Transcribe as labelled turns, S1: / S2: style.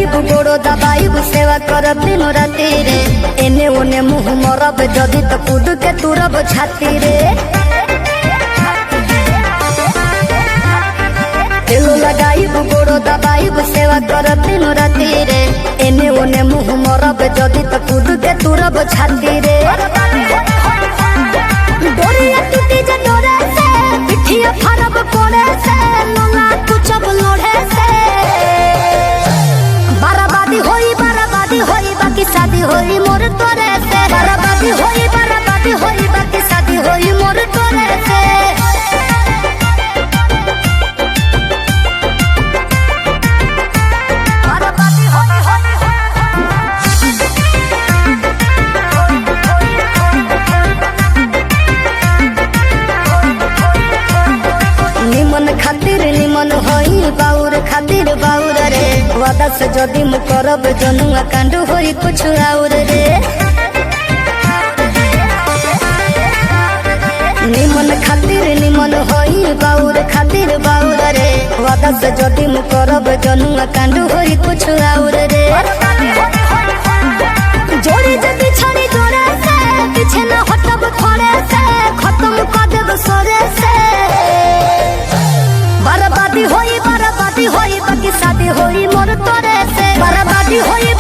S1: लगाइब गोड़ो दबाइब सेवा करब दिन राति रे। एने ओने मुँह मरब जदि तो कूद के तुरब छाती रे। तेल लगाइब गोड़ो दबाइब सेवा करब दिन राति रे। एने ओने मुँह मरब जदि तो कूद के तुरब छाती रे। डोरिया टूटी जे डोरे से पिठिया फरब कोड़े से लोला कुचब लोढ़े से। बराबादी होई बाकी शादी होई मोर तोरे से। बराबादी होई बाकी शादी होई मोर तोरे से। निमन खातिर निमन होई बाउर खातिर बाउर रे। वादा से जदि मु करब जनुआ कांड होई कुछ और रे। निमन खातिर निमन होई बाउर खातिर बाउर रे। वादा से जदि मु करब जनुआ कांड होई कुछ और रे। जोड़ी जदि छड़ी जोड़े से पीछे न हटब खड़े से। खत्म कर देब सोरे से। बराबादी होई बाकी शादी होई मोर तोरे से। बराबादी होई